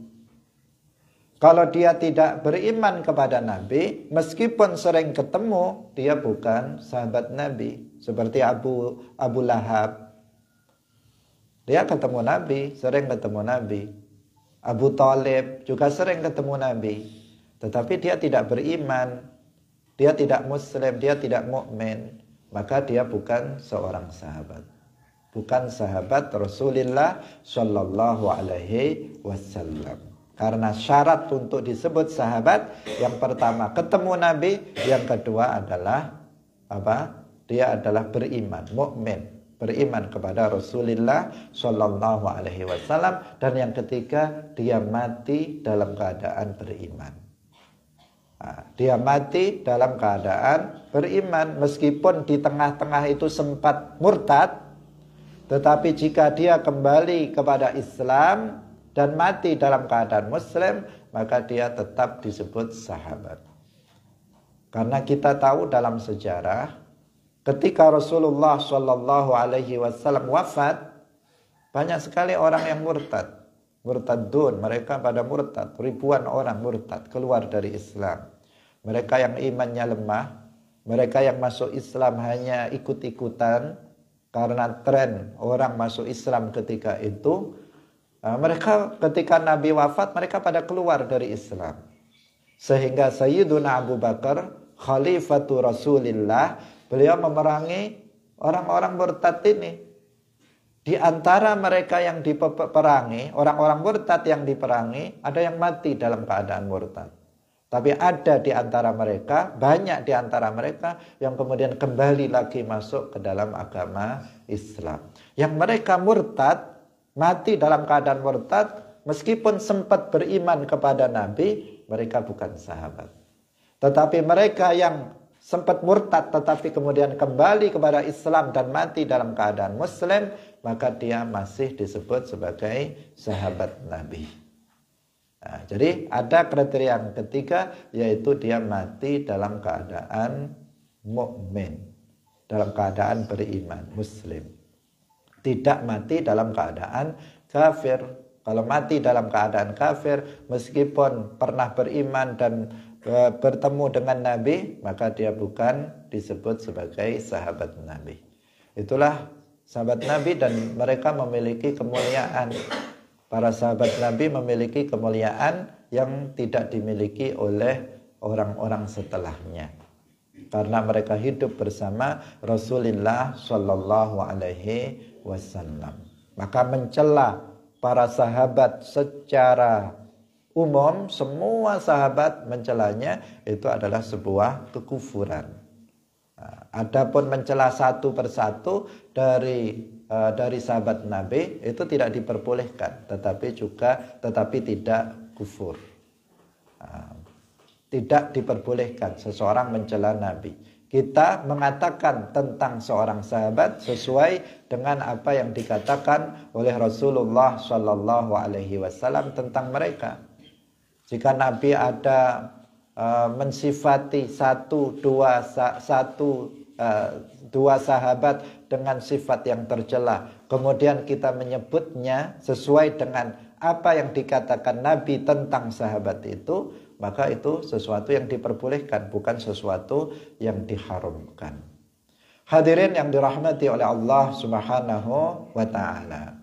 Kalau dia tidak beriman kepada Nabi, meskipun sering ketemu, dia bukan sahabat Nabi. Seperti Abu Lahab. Dia ketemu Nabi, sering ketemu Nabi. Abu Thalib juga sering ketemu Nabi. Tetapi dia tidak beriman, dia tidak muslim, dia tidak mukmin, maka dia bukan seorang sahabat. Bukan sahabat Rasulullah Shallallahu Alaihi Wasallam. Karena syarat untuk disebut sahabat, yang pertama ketemu Nabi, yang kedua adalah apa? Dia adalah beriman, mukmin, beriman kepada Rasulullah Shallallahu Alaihi Wasallam, dan yang ketiga dia mati dalam keadaan beriman. Dia mati dalam keadaan beriman, meskipun di tengah-tengah itu sempat murtad, tetapi jika dia kembali kepada Islam dan mati dalam keadaan muslim, maka dia tetap disebut sahabat. Karena kita tahu dalam sejarah, ketika Rasulullah Shallallahu Alaihi Wasallam wafat, banyak sekali orang yang murtad, murtadun, mereka pada murtad, ribuan orang murtad keluar dari Islam. Mereka yang imannya lemah, mereka yang masuk Islam hanya ikut-ikutan karena tren orang masuk Islam ketika itu. Mereka ketika Nabi wafat, mereka pada keluar dari Islam. Sehingga Sayyiduna Abu Bakar, Khalifatu Rasulillah, beliau memerangi orang-orang murtad ini. Di antara mereka yang diperangi, orang-orang murtad yang diperangi, ada yang mati dalam keadaan murtad. Tapi ada di antara mereka, banyak di antara mereka yang kemudian kembali lagi masuk ke dalam agama Islam. Yang mereka murtad, mati dalam keadaan murtad, meskipun sempat beriman kepada Nabi, mereka bukan sahabat. Tetapi mereka yang sempat murtad tetapi kemudian kembali kepada Islam dan mati dalam keadaan muslim, maka dia masih disebut sebagai sahabat Nabi. Jadi ada kriteria yang ketiga, yaitu dia mati dalam keadaan mukmin, dalam keadaan beriman, muslim. Tidak mati dalam keadaan kafir. Kalau mati dalam keadaan kafir, meskipun pernah beriman dan bertemu dengan Nabi, maka dia bukan disebut sebagai sahabat Nabi. Itulah sahabat Nabi, dan mereka memiliki kemuliaan. Para sahabat Nabi memiliki kemuliaan yang tidak dimiliki oleh orang-orang setelahnya. Karena mereka hidup bersama Rasulullah Shallallahu Alaihi Wasallam. Maka mencela para sahabat secara umum, semua sahabat mencelanya, itu adalah sebuah kekufuran. Adapun mencela satu persatu dari sahabat Nabi itu tidak diperbolehkan, tetapi tidak kufur. Tidak diperbolehkan seseorang mencela Nabi. Kita mengatakan tentang seorang sahabat sesuai dengan apa yang dikatakan oleh Rasulullah Shallallahu Alaihi Wasallam tentang mereka. Jika Nabi ada mensifati dua sahabat dengan sifat yang tercela, kemudian kita menyebutnya sesuai dengan apa yang dikatakan Nabi tentang sahabat itu, maka itu sesuatu yang diperbolehkan, bukan sesuatu yang diharamkan. Hadirin yang dirahmati oleh Allah Subhanahu wa taala.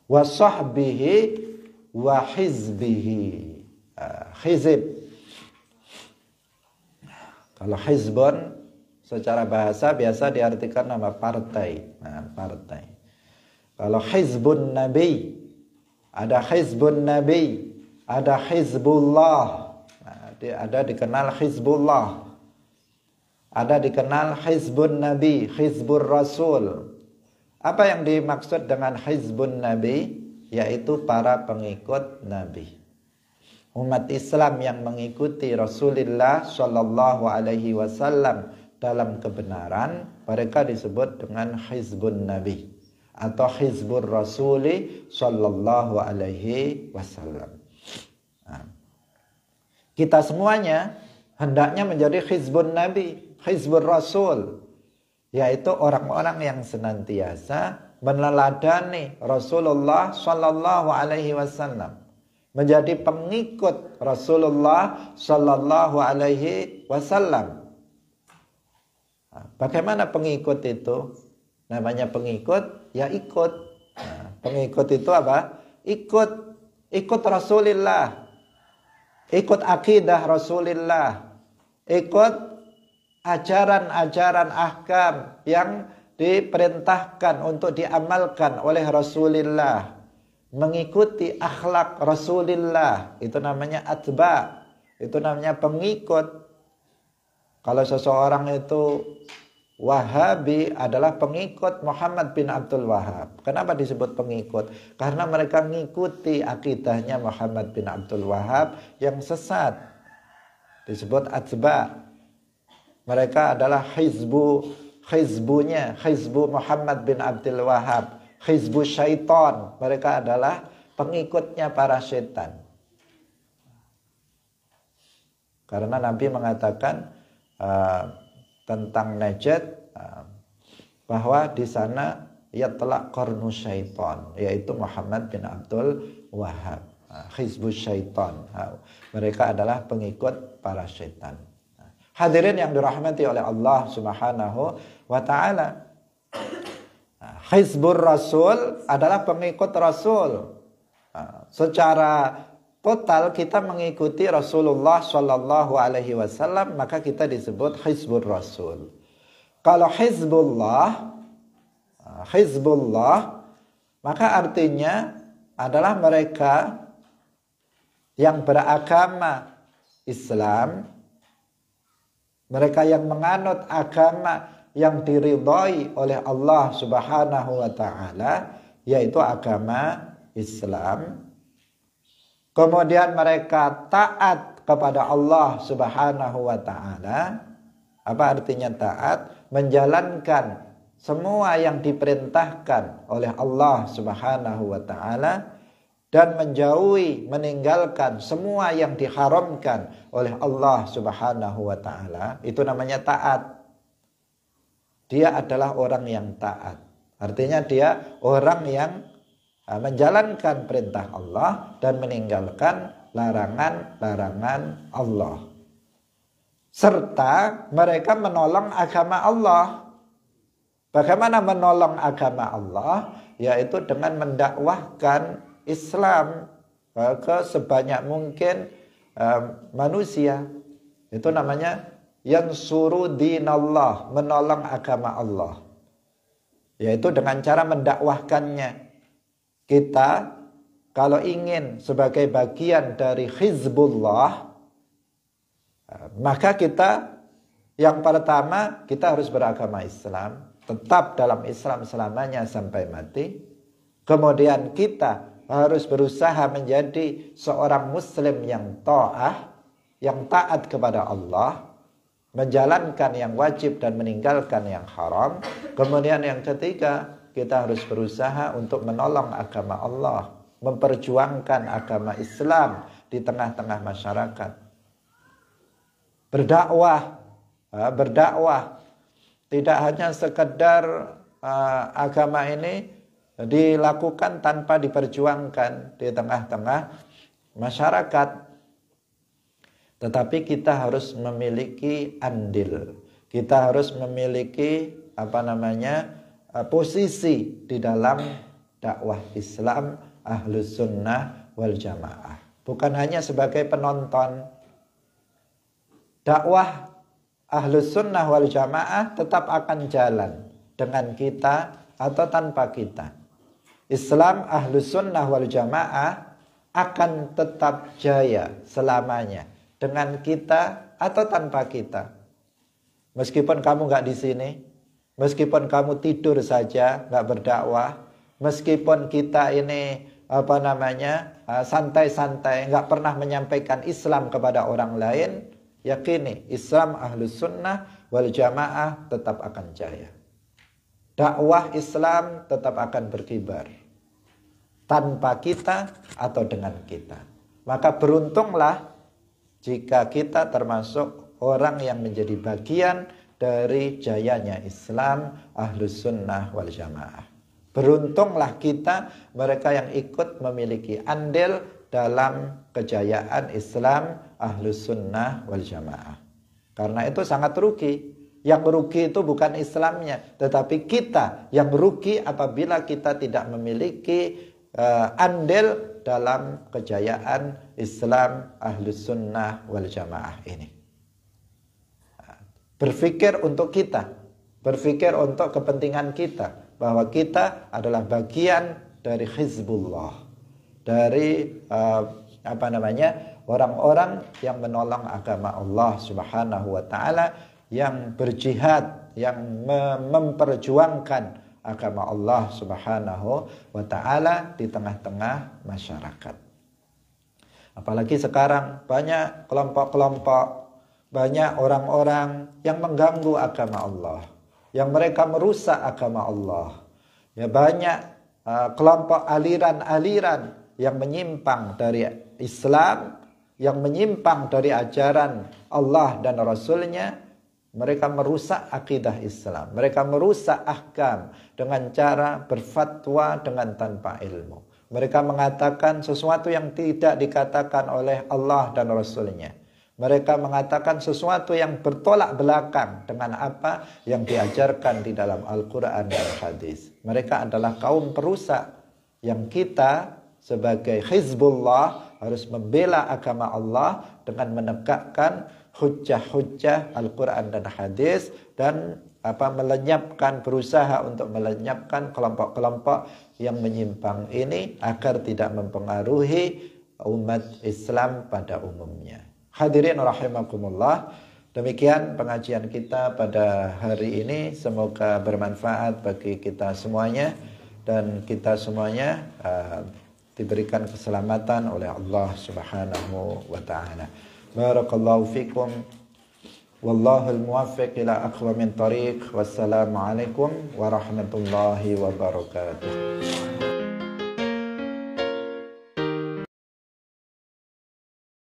Wa sahbihi wa hizbihi. Hizib. Kalau hizbun secara bahasa biasa diartikan nama partai. Partai. Kalau hizbun Nabi, ada hizbun Nabi, ada Hizbullah, ada dikenal Hizbullah, ada dikenal Hizbun Nabi, Hizbur Rasul. Apa yang dimaksud dengan Hizbun Nabi? Yaitu para pengikut Nabi, umat Islam yang mengikuti Rasulullah Shallallahu Alaihi Wasallam dalam kebenaran, mereka disebut dengan Hizbun Nabi atau Hizbur Rasuli Shallallahu Alaihi Wasallam. Kita semuanya hendaknya menjadi Hizbun Nabi, Hizbur Rasul. yaitu orang-orang yang senantiasa meneladani Rasulullah Shallallahu Alaihi Wasallam, menjadi pengikut Rasulullah Shallallahu Alaihi Wasallam. Bagaimana pengikut itu? Namanya pengikut, ya ikut. Pengikut itu apa? Ikut Rasulullah, ikut akidah Rasulullah, ikut ajaran-ajaran ahkam yang diperintahkan untuk diamalkan oleh Rasulullah, mengikuti akhlak Rasulullah, itu namanya atba, itu namanya pengikut. Kalau seseorang itu Wahabi adalah pengikut Muhammad bin Abdul Wahab. Kenapa disebut pengikut? Karena mereka mengikuti akidahnya Muhammad bin Abdul Wahab yang sesat. Disebut atba. Mereka adalah hizbu Muhammad bin Abdul Wahab, hizbu syaitan. Mereka adalah pengikutnya para setan. Karena Nabi mengatakan tentang Najd bahwa di sana yatlaq qarnu syaitan, yaitu Muhammad bin Abdul Wahab, hizbu syaitan. Mereka adalah pengikut para setan. Hadirin yang dirahmati oleh Allah Subhanahu wa taala, Hizbur Rasul adalah pengikut Rasul. Secara total kita mengikuti Rasulullah Shallallahu Alaihi Wasallam, maka kita disebut Hizbur Rasul. Kalau Hizbullah, maka artinya adalah mereka yang beragama Islam, mereka yang menganut agama yang diridhai oleh Allah Subhanahu wa taala, yaitu agama Islam. Kemudian mereka taat kepada Allah Subhanahu wa taala. Apa artinya taat? Menjalankan semua yang diperintahkan oleh Allah Subhanahu wa taala dan meninggalkan semua yang diharamkan oleh Allah Subhanahu wa taala. Itu namanya taat. Dia adalah orang yang taat. Artinya dia orang yang menjalankan perintah Allah dan meninggalkan larangan-larangan Allah. Serta mereka menolong agama Allah. Bagaimana menolong agama Allah? Yaitu dengan mendakwahkan Islam ke sebanyak mungkin manusia. Itu namanya yansuru dinallah, menolong agama Allah. Yaitu dengan cara mendakwahkannya. Kita kalau ingin sebagai bagian dari Hizbullah, maka kita yang pertama kita harus beragama Islam, tetap dalam Islam selamanya sampai mati. Kemudian kita harus berusaha menjadi seorang muslim yang ta'ah, yang taat kepada Allah, menjalankan yang wajib dan meninggalkan yang haram. Kemudian yang ketiga, kita harus berusaha untuk menolong agama Allah, memperjuangkan agama Islam di tengah-tengah masyarakat. Berdakwah tidak hanya sekedar agama ini dilakukan tanpa diperjuangkan di tengah-tengah masyarakat, tetapi kita harus memiliki andil, kita harus memiliki posisi di dalam dakwah Islam Ahlus Sunnah wal Jamaah. Bukan hanya sebagai penonton. Dakwah Ahlus Sunnah wal Jamaah tetap akan jalan dengan kita atau tanpa kita. Islam Ahlus Sunnah wal Jamaah akan tetap jaya selamanya dengan kita atau tanpa kita. Meskipun kamu nggak di sini, meskipun kamu tidur saja, nggak berdakwah, meskipun kita ini santai-santai, nggak pernah menyampaikan Islam kepada orang lain, yakini Islam Ahlus Sunnah wal Jamaah tetap akan jaya. Dakwah Islam tetap akan berkibar, tanpa kita atau dengan kita. Maka beruntunglah jika kita termasuk orang yang menjadi bagian dari jayanya Islam Ahlus Sunnah wal Jamaah. Beruntunglah kita, mereka yang ikut memiliki andil dalam kejayaan Islam Ahlus Sunnah wal Jamaah. Karena itu sangat rugi. Yang rugi itu bukan Islamnya, tetapi kita yang rugi apabila kita tidak memiliki andil dalam kejayaan Islam Ahlus Sunnah wal Jamaah ini. Berpikir untuk kita, berpikir untuk kepentingan kita, bahwa kita adalah bagian dari Hizbullah, dari orang-orang yang menolong agama Allah Subhanahu wa taala, yang berjihad, yang memperjuangkan agama Allah Subhanahu wa taala di tengah-tengah masyarakat. Apalagi sekarang banyak kelompok-kelompok, banyak orang-orang yang mengganggu agama Allah, yang mereka merusak agama Allah. Ya, banyak kelompok aliran-aliran yang menyimpang dari Islam, yang menyimpang dari ajaran Allah dan Rasul-Nya. Mereka merusak akidah Islam. Mereka merusak ahkam dengan cara berfatwa dengan tanpa ilmu. Mereka mengatakan sesuatu yang tidak dikatakan oleh Allah dan Rasul-Nya. Mereka mengatakan sesuatu yang bertolak belakang dengan apa yang diajarkan di dalam Al-Quran dan hadis. Mereka adalah kaum perusak yang kita sebagai Hizbullah harus membela agama Allah dengan menegakkan hujjah-hujjah Al-Quran dan hadis, dan berusaha untuk melenyapkan kelompok-kelompok yang menyimpang ini agar tidak mempengaruhi umat Islam pada umumnya. Hadirin rahimakumullah, demikian pengajian kita pada hari ini. Semoga bermanfaat bagi kita semuanya, dan kita semuanya diberikan keselamatan oleh Allah Subhanahu wa taala. Barakallahu fikum. Wallahul muwaffiq ila aqwamit thariq. Wassalamualaikum warahmatullahi wabarakatuh.